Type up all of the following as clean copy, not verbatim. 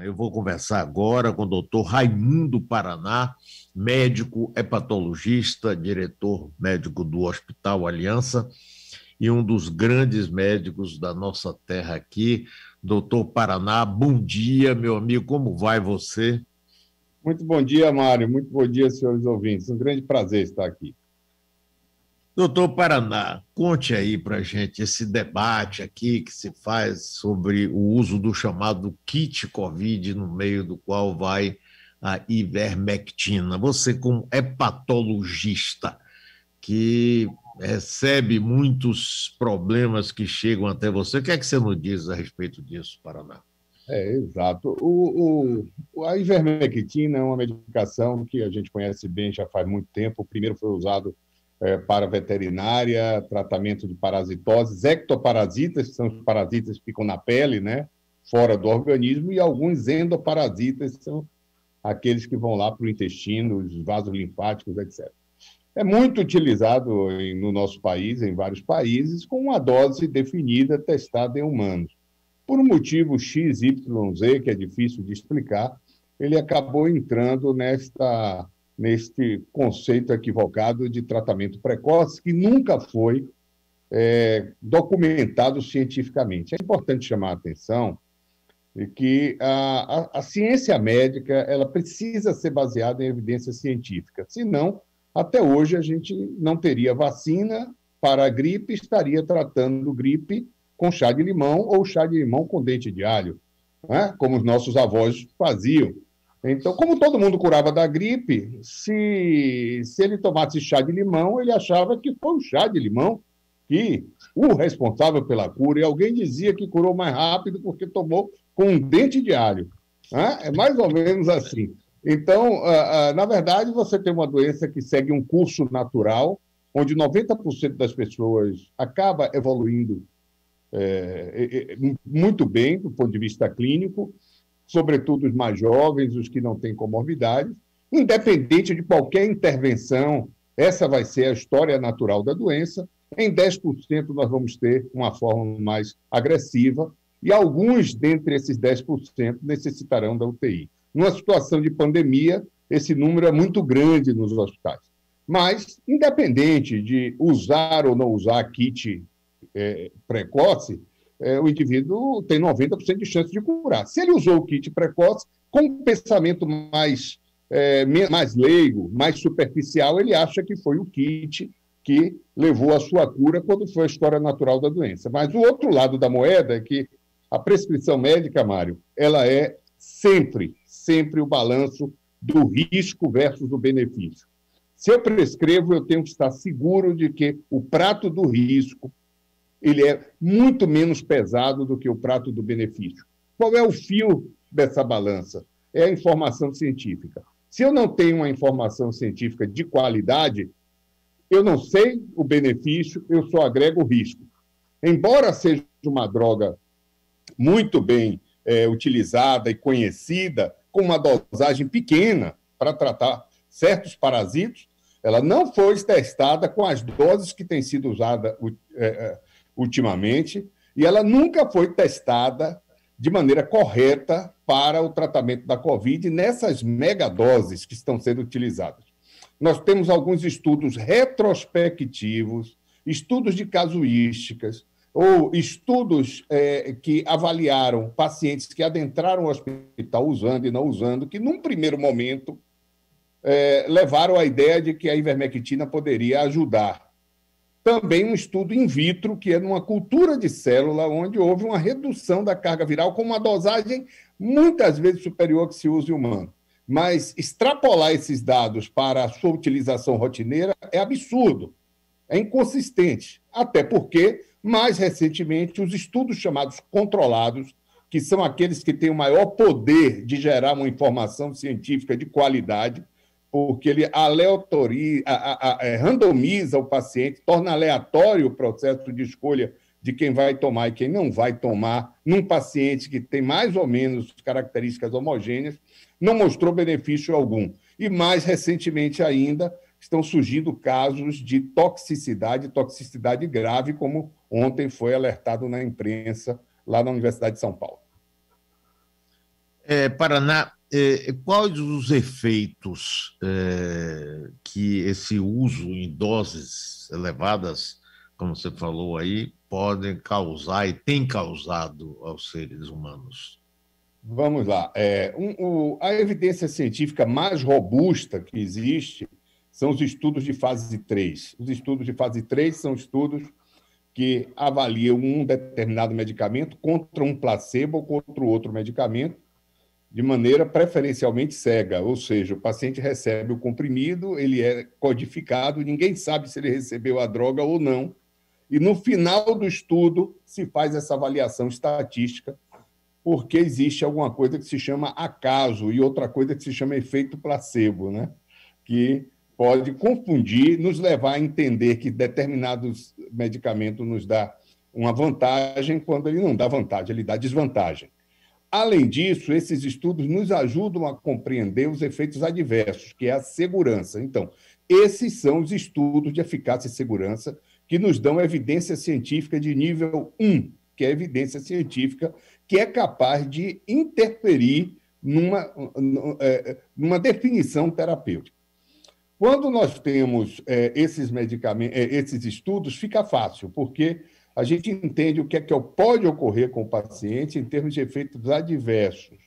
Eu vou conversar agora com o doutor Raimundo Paraná, médico hepatologista, diretor médico do Hospital Aliança e um dos grandes médicos da nossa terra aqui. Doutor Paraná, bom dia, meu amigo, como vai você? Muito bom dia, Mário. Muito bom dia, senhores ouvintes. Um grande prazer estar aqui. Doutor Paraná, conte aí para gente esse debate aqui que se faz sobre o uso do chamado kit Covid, no meio do qual vai a ivermectina. Você, como hepatologista, que recebe muitos problemas que chegam até você, o que é que você nos diz a respeito disso, Paraná? Exato. A ivermectina é uma medicação que a gente conhece bem já faz muito tempo. O primeiro foi usado para veterinária, tratamento de parasitoses, ectoparasitas, que são os parasitas que ficam na pele, né, fora do organismo, e alguns endoparasitas, que são aqueles que vão lá para o intestino, os vasos linfáticos, etc. É muito utilizado no nosso país, em vários países, com uma dose definida, testada em humanos. Por um motivo X, Y, Z, que é difícil de explicar, ele acabou entrando neste conceito equivocado de tratamento precoce, que nunca foi documentado cientificamente. É importante chamar a atenção de que a ciência médica ela precisa ser baseada em evidência científica, senão, até hoje, a gente não teria vacina para a gripe, estaria tratando gripe com chá de limão ou chá de limão com dente de alho, né? Como os nossos avós faziam. Então, como todo mundo curava da gripe, se ele tomasse chá de limão, ele achava que foi o chá de limão que o responsável pela cura, e alguém dizia que curou mais rápido porque tomou com um dente de alho. Né? É mais ou menos assim. Então, na verdade, você tem uma doença que segue um curso natural, onde 90% das pessoas acaba evoluindo muito bem do ponto de vista clínico, sobretudo os mais jovens, os que não têm comorbidades, independente de qualquer intervenção, essa vai ser a história natural da doença. Em 10% nós vamos ter uma forma mais agressiva e alguns dentre esses 10% necessitarão da UTI. Numa situação de pandemia, esse número é muito grande nos hospitais. Mas, independente de usar ou não usar kit precoce, o indivíduo tem 90% de chance de curar. Se ele usou o kit precoce, com um pensamento mais leigo, mais superficial, ele acha que foi o kit que levou à sua cura quando foi a história natural da doença. Mas o outro lado da moeda é que a prescrição médica, Mário, ela é sempre o balanço do risco versus o benefício. Se eu prescrevo, eu tenho que estar seguro de que o prato do risco ele é muito menos pesado do que o prato do benefício. Qual é o fio dessa balança? É a informação científica. Se eu não tenho uma informação científica de qualidade, eu não sei o benefício, eu só agrego o risco. Embora seja uma droga muito bem utilizada e conhecida, com uma dosagem pequena para tratar certos parasitos, ela não foi testada com as doses que têm sido usadas ultimamente, e ela nunca foi testada de maneira correta para o tratamento da Covid nessas megadoses que estão sendo utilizadas. Nós temos alguns estudos retrospectivos, estudos de casuísticas, ou estudos que avaliaram pacientes que adentraram o hospital usando e não usando, que num primeiro momento levaram à ideia de que a ivermectina poderia ajudar. Também um estudo in vitro, que é numa cultura de célula, onde houve uma redução da carga viral com uma dosagem muitas vezes superior ao que se usa em humano. Mas extrapolar esses dados para a sua utilização rotineira é absurdo, é inconsistente. Até porque, mais recentemente, os estudos chamados controlados, que são aqueles que têm o maior poder de gerar uma informação científica de qualidade, porque ele randomiza o paciente, torna aleatório o processo de escolha de quem vai tomar e quem não vai tomar, num paciente que tem mais ou menos características homogêneas, não mostrou benefício algum. E mais recentemente ainda, estão surgindo casos de toxicidade grave, como ontem foi alertado na imprensa lá na Universidade de São Paulo. Paraná, quais os efeitos que esse uso em doses elevadas, como você falou aí, podem causar e tem causado aos seres humanos? Vamos lá. A evidência científica mais robusta que existe são os estudos de fase 3. Os estudos de fase 3 são estudos que avaliam um determinado medicamento contra um placebo ou contra outro medicamento, de maneira preferencialmente cega, ou seja, o paciente recebe o comprimido, ele é codificado, ninguém sabe se ele recebeu a droga ou não, e no final do estudo se faz essa avaliação estatística, porque existe alguma coisa que se chama acaso e outra coisa que se chama efeito placebo, né? Que pode confundir, nos levar a entender que determinados medicamentos nos dá uma vantagem quando ele não dá vantagem, ele dá desvantagem. Além disso, esses estudos nos ajudam a compreender os efeitos adversos, que é a segurança. Então, esses são os estudos de eficácia e segurança que nos dão evidência científica de nível 1, que é a evidência científica que é capaz de interferir numa definição terapêutica. Quando nós temos esses medicamentos, esses estudos, fica fácil, porque a gente entende o que pode ocorrer com o paciente em termos de efeitos adversos.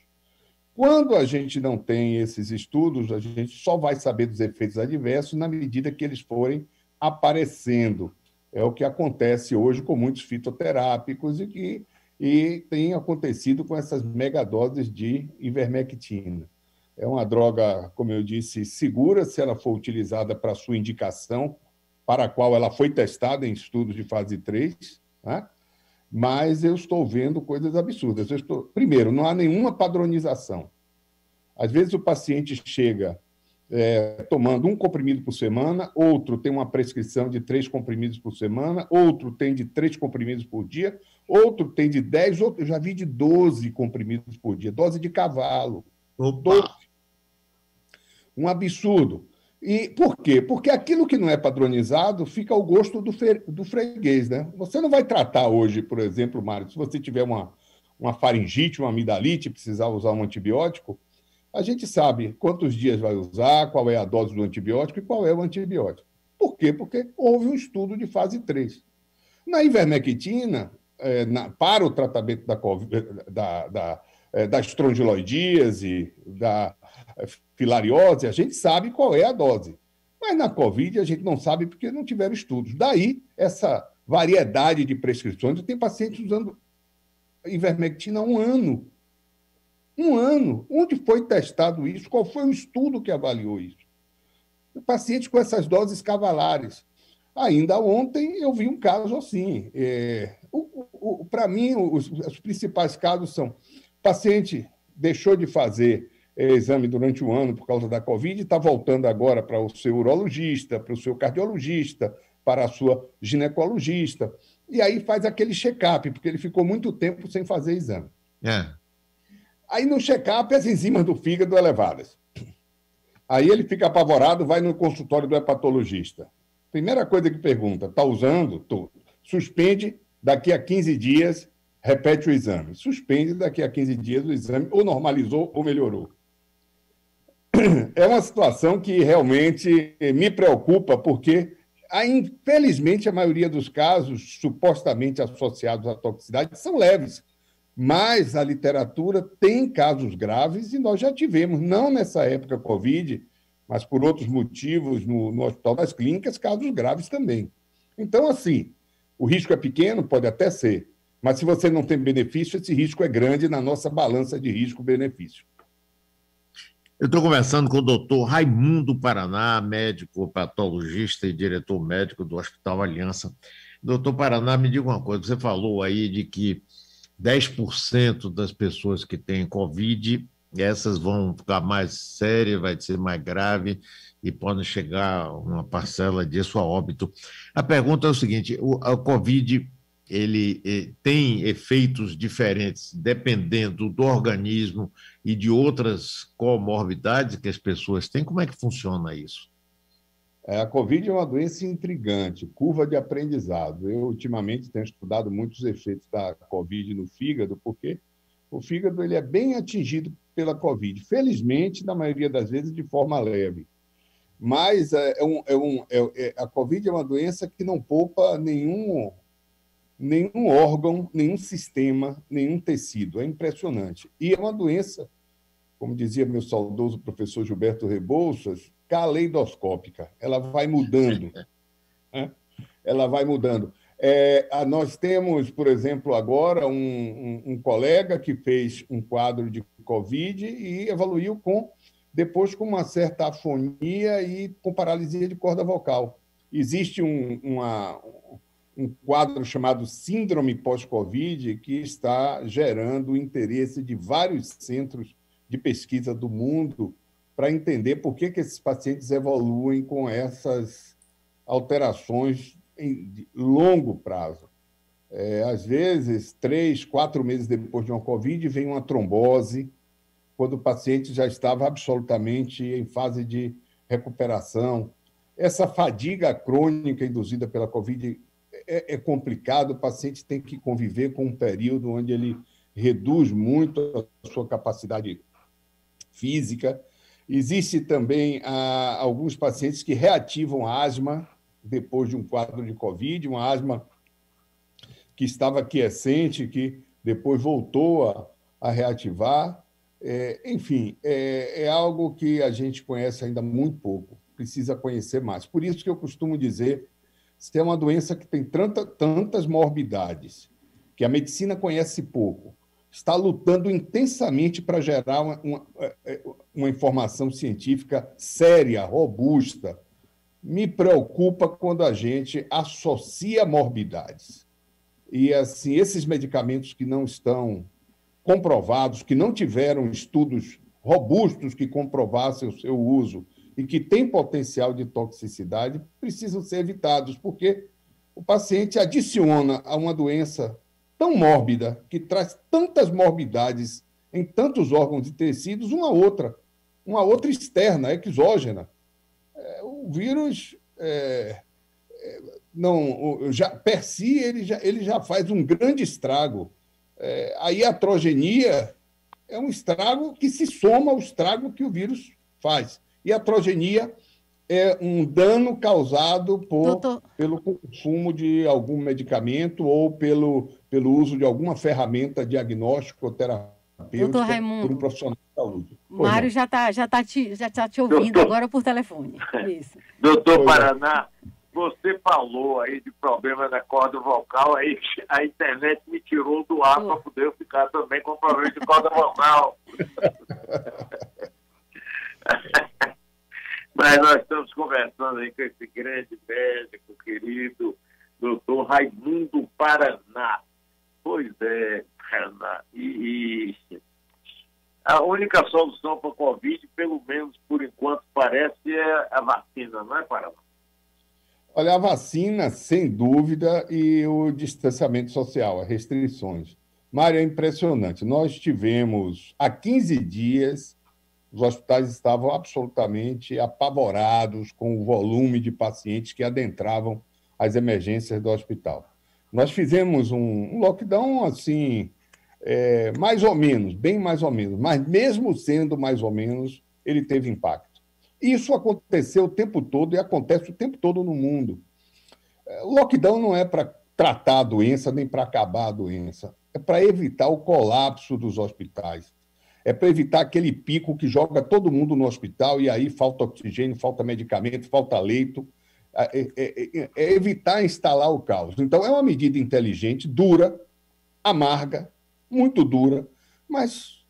Quando a gente não tem esses estudos, a gente só vai saber dos efeitos adversos na medida que eles forem aparecendo. É o que acontece hoje com muitos fitoterápicos e tem acontecido com essas megadoses de ivermectina. É uma droga, como eu disse, segura se ela for utilizada para a sua indicação, para a qual ela foi testada em estudos de fase 3, né? Mas eu estou vendo coisas absurdas. Primeiro, não há nenhuma padronização. Às vezes o paciente chega tomando um comprimido por semana, outro tem uma prescrição de 3 comprimidos por semana, outro tem de 3 comprimidos por dia, outro tem de 10, outro eu já vi de 12 comprimidos por dia, dose de cavalo. Opa! Um absurdo. E por quê? Porque aquilo que não é padronizado fica ao gosto do freguês, né? Você não vai tratar hoje, por exemplo, Mário, se você tiver uma faringite, uma amidalite, precisar usar um antibiótico, a gente sabe quantos dias vai usar, qual é a dose do antibiótico e qual é o antibiótico. Por quê? Porque houve um estudo de fase 3. Na ivermectina, para o tratamento da estrongiloidíase, da filariose, a gente sabe qual é a dose. Mas na Covid a gente não sabe porque não tiveram estudos. Daí essa variedade de prescrições. Eu tenho pacientes usando ivermectina há um ano. Um ano. Onde foi testado isso? Qual foi o estudo que avaliou isso? Pacientes com essas doses cavalares. Ainda ontem eu vi um caso assim. Para mim, os principais casos são: paciente deixou de fazer exame durante o ano por causa da Covid, está voltando agora para o seu urologista, para o seu cardiologista, para a sua ginecologista, e aí faz aquele check-up, porque ele ficou muito tempo sem fazer exame. Aí no check-up as enzimas do fígado elevadas. Aí ele fica apavorado, vai no consultório do hepatologista. Primeira coisa que pergunta, está usando? Tô. Suspende, daqui a 15 dias, repete o exame. Suspende, daqui a 15 dias o exame ou normalizou ou melhorou. É uma situação que realmente me preocupa, porque, infelizmente, a maioria dos casos supostamente associados à toxicidade são leves, mas a literatura tem casos graves e nós já tivemos, não nessa época Covid, mas por outros motivos, no Hospital das Clínicas, casos graves também. Então, assim, o risco é pequeno? Pode até ser, mas se você não tem benefício, esse risco é grande na nossa balança de risco-benefício. Eu estou conversando com o doutor Raimundo Paraná, médico patologista e diretor médico do Hospital Aliança. Doutor Paraná, me diga uma coisa, você falou aí de que 10% das pessoas que têm Covid, essas vão ficar mais sérias, vai ser mais grave e podem chegar a uma parcela disso a óbito. A pergunta é o seguinte, a Covid ele tem efeitos diferentes dependendo do organismo e de outras comorbidades que as pessoas têm? Como é que funciona isso? A Covid é uma doença intrigante, curva de aprendizado. Eu, ultimamente, tenho estudado muitos efeitos da Covid no fígado, porque O fígado ele é bem atingido pela Covid. Felizmente, na maioria das vezes, de forma leve. Mas a Covid é uma doença que não poupa nenhum órgão, nenhum sistema, nenhum tecido. É impressionante. E é uma doença, como dizia meu saudoso professor Gilberto Rebouças, caleidoscópica. Ela vai mudando, né? Ela vai mudando. Nós temos, por exemplo, agora um colega que fez um quadro de Covid e evoluiu depois com uma certa afonia e com paralisia de corda vocal. Existe um quadro chamado síndrome pós-Covid que está gerando o interesse de vários centros de pesquisa do mundo para entender por que esses pacientes evoluem com essas alterações em longo prazo. Às vezes, 3, 4 meses depois de uma Covid, vem uma trombose, quando o paciente já estava absolutamente em fase de recuperação. Essa fadiga crônica induzida pela Covid é complicado, o paciente tem que conviver com um período onde ele reduz muito a sua capacidade física. Existe também alguns pacientes que reativam a asma depois de um quadro de Covid, uma asma que estava quiescente, que depois voltou a reativar. Enfim, é algo que a gente conhece ainda muito pouco, precisa conhecer mais. Por isso que eu costumo dizer que é uma doença que tem tantas morbidades, que a medicina conhece pouco, está lutando intensamente para gerar uma informação científica séria, robusta. Me preocupa quando a gente associa morbidades. E, assim, esses medicamentos que não estão comprovados, que não tiveram estudos robustos que comprovassem o seu uso e que têm potencial de toxicidade, precisam ser evitados, porque o paciente adiciona a uma doença tão mórbida, que traz tantas morbidades em tantos órgãos e tecidos, uma outra externa, exógena. O vírus, per si, ele já faz um grande estrago. A iatrogenia é um estrago que se soma ao estrago que o vírus faz. Iatrogenia é um dano causado pelo consumo de algum medicamento ou pelo uso de alguma ferramenta diagnóstica ou terapêutica por um profissional de saúde. Mário já tá te ouvindo agora por telefone. Isso. Doutor Paraná, você falou aí de problema da corda vocal, aí a internet me tirou do ar para poder eu ficar também com problema de corda vocal. Mas nós estamos conversando aí com esse grande médico querido, doutor Raimundo Paraná. Pois é, Paraná. E a única solução para a Covid, pelo menos por enquanto, parece é a vacina, não é, Paraná? Olha, a vacina, sem dúvida, e o distanciamento social, as restrições. Mário, é impressionante. Nós tivemos, há 15 dias, os hospitais estavam absolutamente apavorados com o volume de pacientes que adentravam as emergências do hospital. Nós fizemos um lockdown, assim, mais ou menos, bem mais ou menos, mas mesmo sendo mais ou menos, ele teve impacto. Isso aconteceu o tempo todo e acontece o tempo todo no mundo. O lockdown não é para tratar a doença nem para acabar a doença, é para evitar o colapso dos hospitais. É para evitar aquele pico que joga todo mundo no hospital e aí falta oxigênio, falta medicamento, falta leito. É evitar instalar o caos. Então, é uma medida inteligente, dura, amarga, muito dura, mas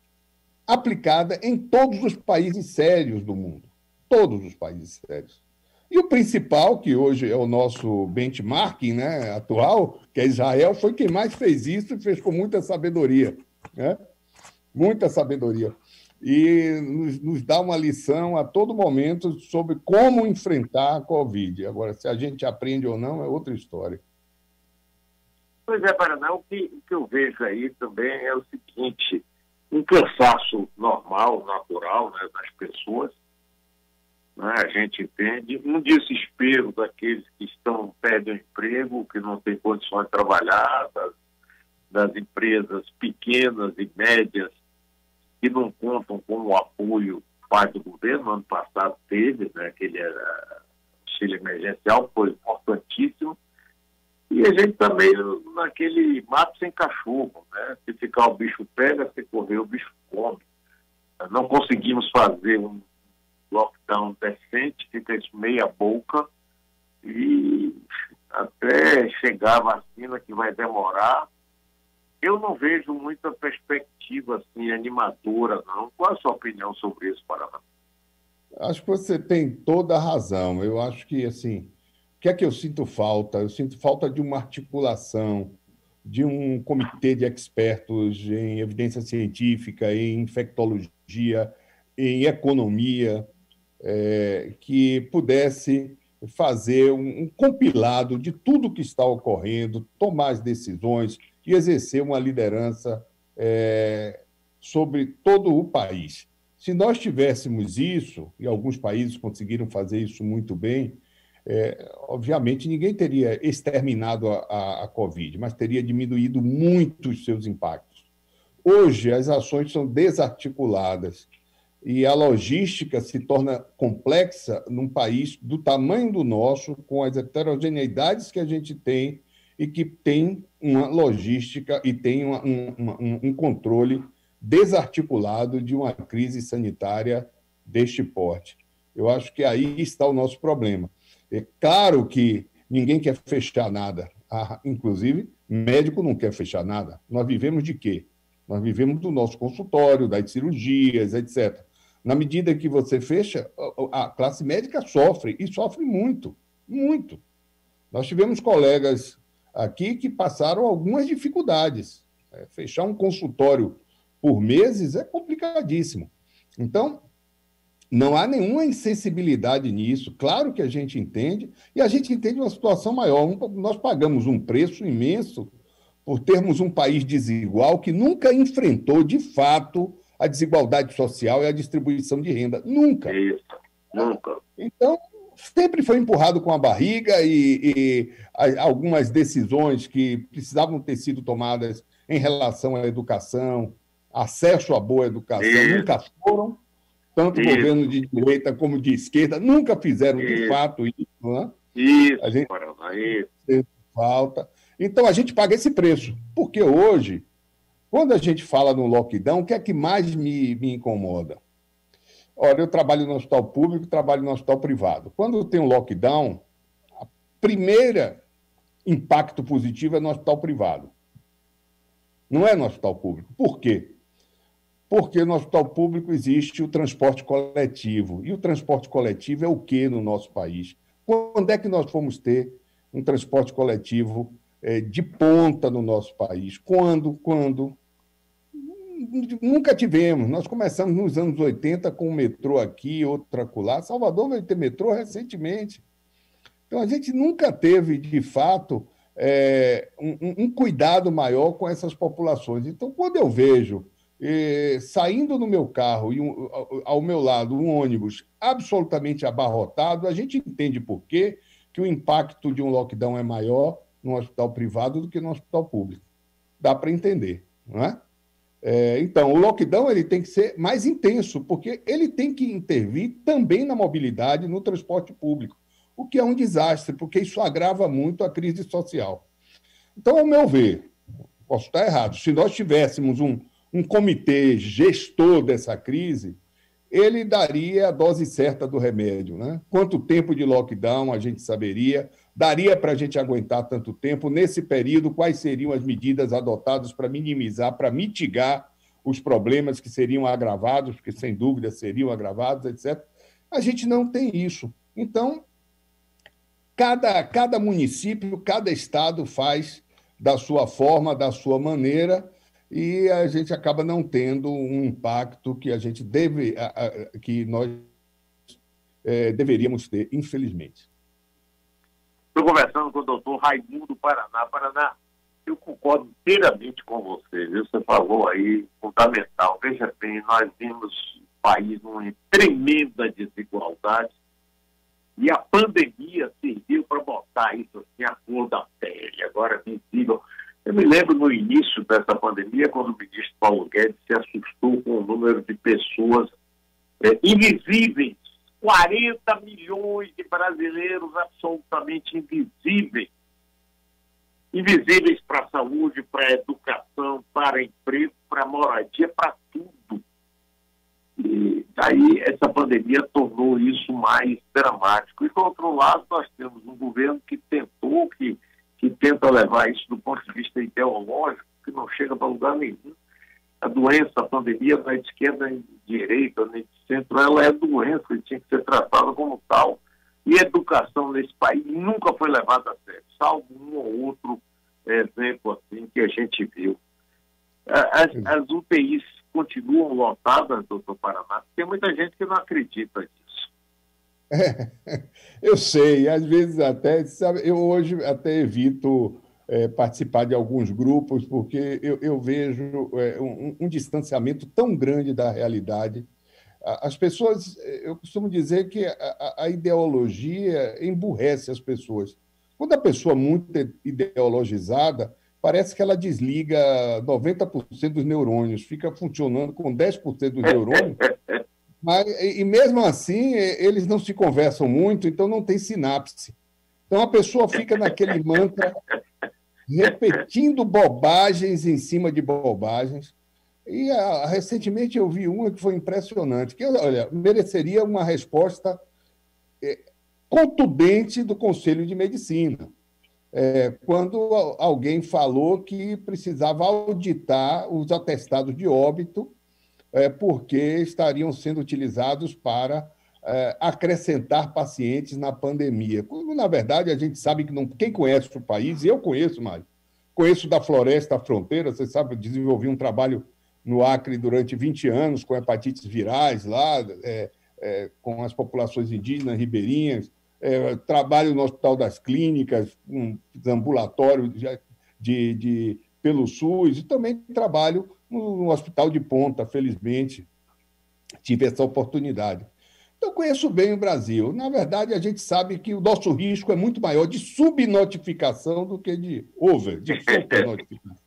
aplicada em todos os países sérios do mundo. Todos os países sérios. E o principal, que hoje é o nosso benchmarking, né, atual, que é Israel, foi quem mais fez isso e fez com muita sabedoria, né? Muita sabedoria. E nos dá uma lição a todo momento sobre como enfrentar a Covid. Agora, se a gente aprende ou não, é outra história. Pois é, Paraná, o que eu vejo aí também é o seguinte, um cansaço normal, natural, né, das pessoas, né, a gente entende, um desespero daqueles que perdem o emprego, que não têm condições de trabalhar, das empresas pequenas e médias que não contam com o apoio parte do governo. No ano passado teve, né, aquele auxílio emergencial, foi importantíssimo. E a gente também naquele mato sem cachorro, né? Se ficar o bicho pega, se correr o bicho come. Não conseguimos fazer um lockdown decente, fica isso meia boca, e até chegar a vacina, que vai demorar, eu não vejo muita perspectiva assim, animadora, não. Qual a sua opinião sobre isso, Paraná? Acho que você tem toda a razão. Eu acho que, assim, o que é que eu sinto falta? Eu sinto falta de uma articulação, de um comitê de expertos em evidência científica, em infectologia, em economia, que pudesse fazer um compilado de tudo que está ocorrendo, tomar as decisões e exercer uma liderança sobre todo o país. Se nós tivéssemos isso, e alguns países conseguiram fazer isso muito bem, obviamente ninguém teria exterminado a Covid, mas teria diminuído muito os seus impactos. Hoje, as ações são desarticuladas e a logística se torna complexa num país do tamanho do nosso, com as heterogeneidades que a gente tem e que tem uma logística e tem um controle desarticulado de uma crise sanitária deste porte. Eu acho que aí está o nosso problema. É claro que ninguém quer fechar nada. Inclusive, médico não quer fechar nada. Nós vivemos de quê? Nós vivemos do nosso consultório, das cirurgias, etc. Na medida que você fecha, a classe médica sofre, e sofre muito, muito. Nós tivemos colegas aqui que passaram algumas dificuldades. Fechar um consultório por meses é complicadíssimo. Então, não há nenhuma insensibilidade nisso. Claro que a gente entende, e a gente entende uma situação maior. Nós pagamos um preço imenso por termos um país desigual que nunca enfrentou, de fato, a desigualdade social e a distribuição de renda. Nunca. Isso, nunca. Então, sempre foi empurrado com a barriga e algumas decisões que precisavam ter sido tomadas em relação à educação, acesso à boa educação, nunca foram. Tanto o governo de direita como de esquerda nunca fizeram, de fato, isso. Né? Isso, a gente Paraná, isso. Falta. Então, a gente paga esse preço, porque hoje, quando a gente fala no lockdown, o que é que mais me incomoda? Olha, eu trabalho no hospital público, trabalho no hospital privado. Quando tem um lockdown, a primeira impacto positivo é no hospital privado. Não é no hospital público. Por quê? Porque no hospital público existe o transporte coletivo. E o transporte coletivo é o quê no nosso país? Quando é que nós fomos ter um transporte coletivo de ponta no nosso país? Quando? Nunca tivemos. Nós começamos nos anos 80 com o metrô aqui, outro acolá. Salvador vai ter metrô recentemente. Então, a gente nunca teve, de fato, um cuidado maior com essas populações. Então, quando eu vejo saindo no meu carro e ao meu lado um ônibus absolutamente abarrotado, a gente entende por quê que o impacto de um lockdown é maior no hospital privado do que no hospital público. Dá para entender, não é? Então, o lockdown ele tem que ser mais intenso, porque ele tem que intervir também na mobilidade, no transporte público, o que é um desastre, porque isso agrava muito a crise social. Então, ao meu ver, posso estar errado, se nós tivéssemos um comitê gestor dessa crise, ele daria a dose certa do remédio. Né? Quanto tempo de lockdown a gente saberia, daria para a gente aguentar tanto tempo, nesse período, quais seriam as medidas adotadas para minimizar, para mitigar os problemas que seriam agravados, porque sem dúvida seriam agravados, etc. A gente não tem isso. Então, cada município, cada estado faz da sua forma, da sua maneira, e a gente acaba não tendo um impacto que a gente que nós deveríamos ter, infelizmente. Estou conversando com o doutor Raimundo Paraná. Paraná, eu concordo inteiramente com você, viu? Você falou aí, fundamental. Veja bem, nós vimos o país numa tremenda desigualdade e a pandemia serviu para botar isso assim, a cor da pele, agora visível. Eu me lembro no início dessa pandemia, quando o ministro Paulo Guedes se assustou com o número de pessoas invisíveis, 40 milhões de brasileiros absolutamente invisíveis. Invisíveis para a saúde, para a educação, para emprego, para a moradia, para tudo. E daí essa pandemia tornou isso mais dramático. E, por outro lado, nós temos um governo que tentou, que tenta levar isso do ponto de vista ideológico, que não chega para lugar nenhum. A doença, a pandemia, não é de esquerda nem de direita, nem de centro, ela é doença e tinha que ser tratada como tal. E a educação nesse país nunca foi levada a sério, salvo um ou outro exemplo assim que a gente viu. As UTIs continuam lotadas, doutor Paraná. Tem muita gente que não acredita nisso. Eu sei, às vezes até, sabe, eu hoje até evito participar de alguns grupos, porque eu vejo um distanciamento tão grande da realidade. As pessoas, eu costumo dizer que a ideologia emburrece as pessoas. Quando a pessoa é muito ideologizada, parece que ela desliga 90% dos neurônios, fica funcionando com 10% dos neurônios, e mesmo assim eles não se conversam muito, então não tem sinapse. Então a pessoa fica naquele mantra, repetindo bobagens em cima de bobagens. E recentemente eu vi uma que foi impressionante, que, olha, mereceria uma resposta contundente do Conselho de Medicina. Quando alguém falou que precisava auditar os atestados de óbito, porque estariam sendo utilizados para acrescentar pacientes na pandemia. Quando, na verdade, a gente sabe que não. Quem conhece o país, e eu conheço, Mário, conheço da floresta à fronteira, você sabe, eu desenvolvi um trabalho no Acre durante 20 anos com hepatites virais lá, com as populações indígenas ribeirinhas, trabalho no Hospital das Clínicas, um ambulatório pelo SUS, e também trabalho no Hospital de Ponta, felizmente, tive essa oportunidade. Então, conheço bem o Brasil. Na verdade, a gente sabe que o nosso risco é muito maior de subnotificação do que de supernotificação.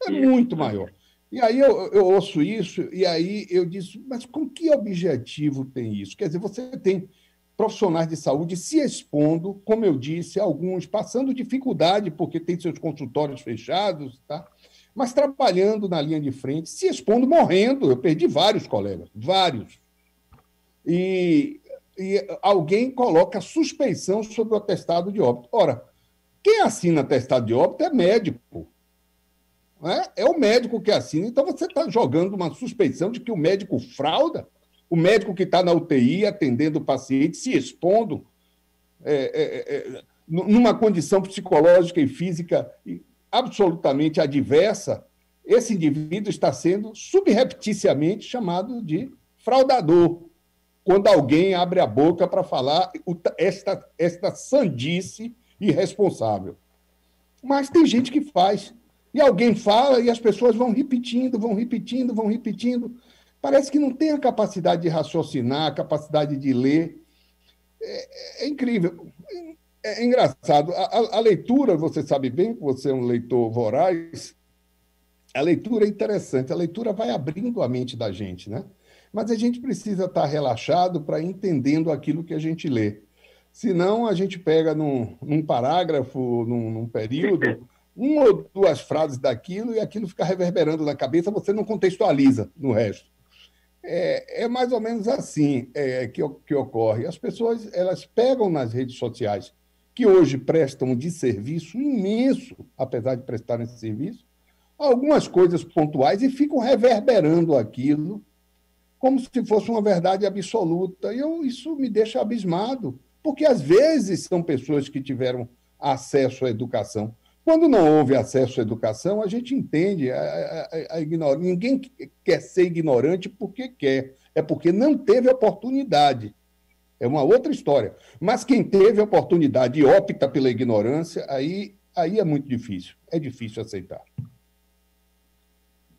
É muito maior. E aí eu ouço isso, e aí eu disse, mas com que objetivo tem isso? Quer dizer, você tem profissionais de saúde se expondo, como eu disse, alguns passando dificuldade porque tem seus consultórios fechados, tá? Mas trabalhando na linha de frente, se expondo, morrendo. Eu perdi vários colegas, vários. E alguém coloca suspeição sobre o atestado de óbito. Ora, quem assina atestado de óbito é médico. É o médico que assina. Então, você está jogando uma suspeição de que o médico frauda, o médico que está na UTI atendendo o paciente, se expondo numa condição psicológica e física absolutamente adversa, esse indivíduo está sendo subrepticiamente chamado de fraudador, quando alguém abre a boca para falar esta sandice irresponsável. Mas tem gente que faz. E alguém fala e as pessoas vão repetindo, vão repetindo, vão repetindo. Parece que não tem a capacidade de raciocinar, a capacidade de ler. É incrível. É engraçado. A leitura, você sabe bem que você é um leitor voraz, a leitura é interessante. A leitura vai abrindo a mente da gente, né? Mas a gente precisa estar relaxado para ir entendendo aquilo que a gente lê. Senão, a gente pega num parágrafo, num período, uma ou duas frases daquilo e aquilo fica reverberando na cabeça, você não contextualiza no resto. É mais ou menos assim que ocorre. As pessoas elas pegam nas redes sociais, que hoje prestam um desserviço imenso, apesar de prestarem esse serviço, algumas coisas pontuais e ficam reverberando aquilo como se fosse uma verdade absoluta. E isso me deixa abismado, porque às vezes são pessoas que tiveram acesso à educação. Quando não houve acesso à educação, a gente entende a ignorância. Ninguém quer ser ignorante porque quer, é porque não teve oportunidade. É uma outra história. Mas quem teve oportunidade e opta pela ignorância, aí é muito difícil. É difícil aceitar.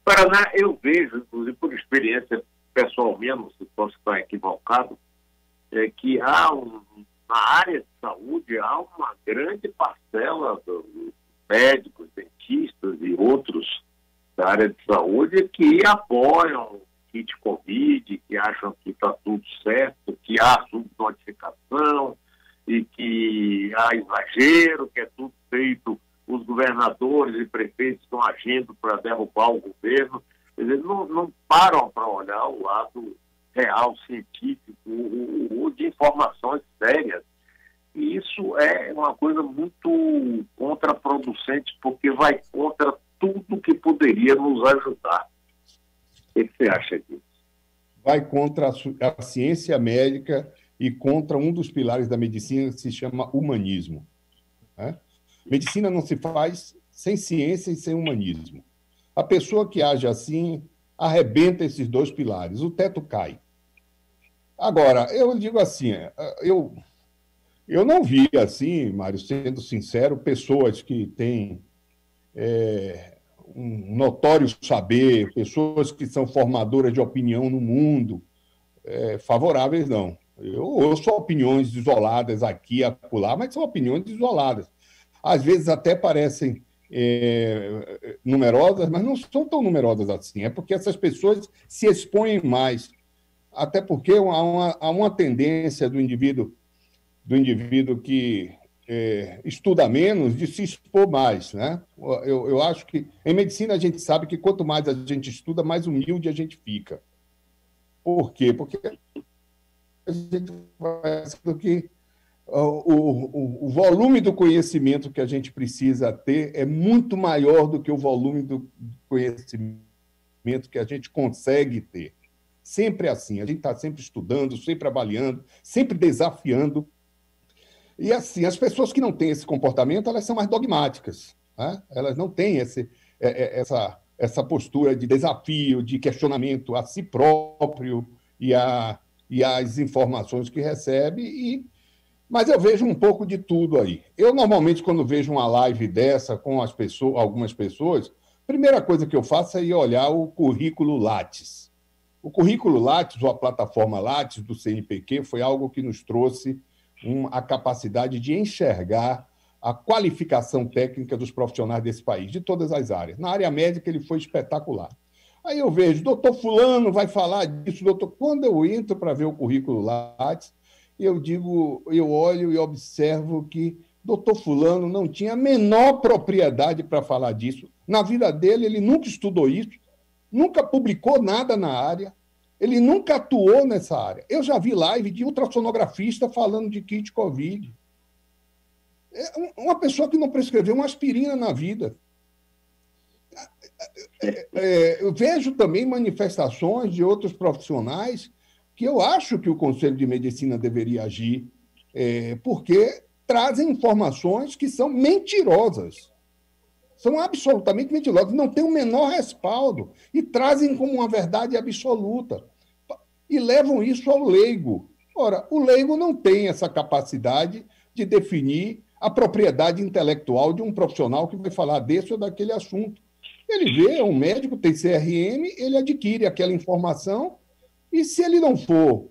Paraná, eu vejo, inclusive por experiência pessoal mesmo, se posso estar equivocado, que na área de saúde há uma grande parcela médicos, dentistas e outros da área de saúde que apoiam o kit Covid, que acham que está tudo certo, que há subnotificação e que há exagero, que é tudo feito, os governadores e prefeitos estão agindo para derrubar o governo. Eles não param para olhar o lado real, científico, ou de informações sérias. E isso é uma coisa muito contraproducente, porque vai contra tudo que poderia nos ajudar. O que você acha disso? Vai contra a ciência médica e contra um dos pilares da medicina que se chama humanismo. Né? Medicina não se faz sem ciência e sem humanismo. A pessoa que age assim arrebenta esses dois pilares, o teto cai. Agora, eu digo assim, eu não vi assim, Mário, sendo sincero, pessoas que têm um notório saber, pessoas que são formadoras de opinião no mundo, favoráveis, não. Eu ouço opiniões isoladas aqui e acolá, mas são opiniões isoladas. Às vezes até parecem numerosas, mas não são tão numerosas assim. É porque essas pessoas se expõem mais. Até porque há uma tendência do indivíduo que estuda menos de se expor mais. Né? Eu acho que, em medicina, a gente sabe que quanto mais a gente estuda, mais humilde a gente fica. Por quê? Porque a gente vai do que o volume do conhecimento que a gente precisa ter é muito maior do que o volume do conhecimento que a gente consegue ter. Sempre assim, a gente está sempre estudando, sempre avaliando, sempre desafiando. E assim, as pessoas que não têm esse comportamento, elas são mais dogmáticas. Né? Elas não têm essa postura de desafio, de questionamento a si próprio e às informações que recebe. Mas eu vejo um pouco de tudo aí. Eu, normalmente, quando vejo uma live dessa com algumas pessoas, a primeira coisa que eu faço é ir olhar o currículo Lattes. O currículo Lattes, ou a plataforma Lattes do CNPq, foi algo que nos trouxe a capacidade de enxergar a qualificação técnica dos profissionais desse país, de todas as áreas. Na área médica, ele foi espetacular. Aí eu vejo, doutor fulano vai falar disso, doutor... Quando eu entro para ver o currículo Lattes, eu olho e observo que doutor fulano não tinha a menor propriedade para falar disso. Na vida dele, ele nunca estudou isso, nunca publicou nada na área, ele nunca atuou nessa área. Eu já vi live de ultrassonografista falando de kit Covid. Uma pessoa que não prescreveu uma aspirina na vida. Eu vejo também manifestações de outros profissionais que eu acho que o Conselho de Medicina deveria agir, porque trazem informações que são mentirosas. São absolutamente mentirosas, não têm o menor respaldo e trazem como uma verdade absoluta. E levam isso ao leigo. Ora, o leigo não tem essa capacidade de definir a propriedade intelectual de um profissional que vai falar desse ou daquele assunto. Ele vê, um médico tem CRM, ele adquire aquela informação e, se ele não for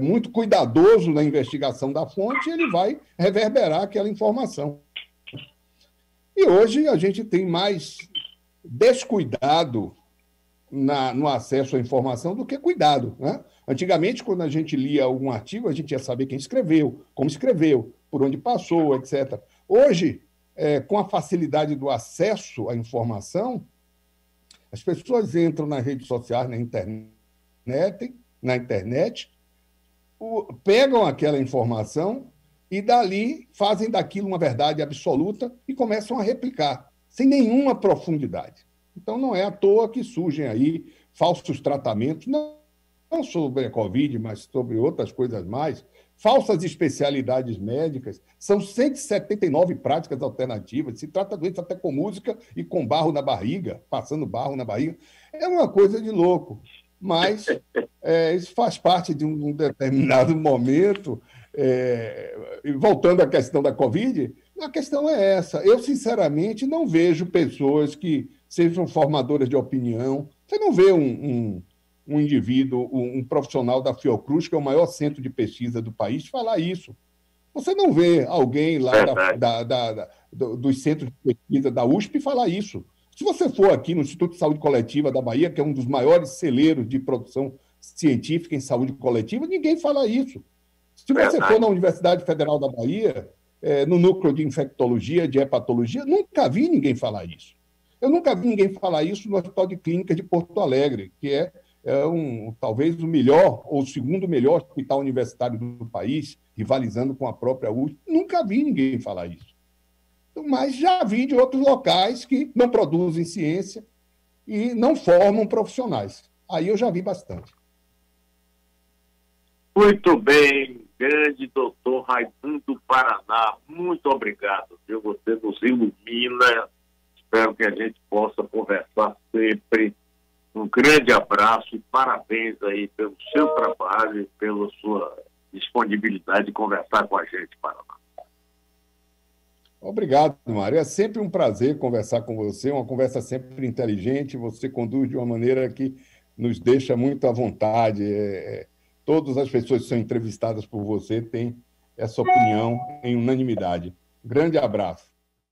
muito cuidadoso na investigação da fonte, ele vai reverberar aquela informação. E hoje a gente tem mais descuidado no acesso à informação do que cuidado. Né? Antigamente, quando a gente lia algum artigo, a gente ia saber quem escreveu, como escreveu, por onde passou, etc. Hoje, com a facilidade do acesso à informação, as pessoas entram nas redes sociais, na internet, pegam aquela informação e dali fazem daquilo uma verdade absoluta e começam a replicar, sem nenhuma profundidade. Então, não é à toa que surgem aí falsos tratamentos, não sobre a Covid, mas sobre outras coisas mais, falsas especialidades médicas. São 179 práticas alternativas. Se trata de doença até com música e com barro na barriga, passando barro na barriga. É uma coisa de louco. Mas isso faz parte de um determinado momento. E voltando à questão da Covid, a questão é essa. Eu, sinceramente, não vejo pessoas que sejam formadoras de opinião. Você não vê um indivíduo, um profissional da Fiocruz, que é o maior centro de pesquisa do país, falar isso. Você não vê alguém lá Verdade. dos centros de pesquisa da USP falar isso. Se você for aqui no Instituto de Saúde Coletiva da Bahia, que é um dos maiores celeiros de produção científica em saúde coletiva, ninguém fala isso. Se você for na Universidade Federal da Bahia, no núcleo de infectologia, de hepatologia, nunca vi ninguém falar isso. Eu nunca vi ninguém falar isso no Hospital de Clínicas de Porto Alegre, que é talvez o melhor ou o segundo melhor hospital universitário do país, rivalizando com a própria USP. Nunca vi ninguém falar isso. Mas já vi de outros locais que não produzem ciência e não formam profissionais. Aí eu já vi bastante. Muito bem, grande doutor Raimundo Paraná, muito obrigado, viu? Você nos ilumina, espero que a gente possa conversar sempre. Um grande abraço e parabéns aí pelo seu trabalho e pela sua disponibilidade de conversar com a gente, Paraná. Obrigado, Mário. É sempre um prazer conversar com você, uma conversa sempre inteligente, você conduz de uma maneira que nos deixa muito à vontade. Todas as pessoas que são entrevistadas por você têm essa opinião em unanimidade. Grande abraço.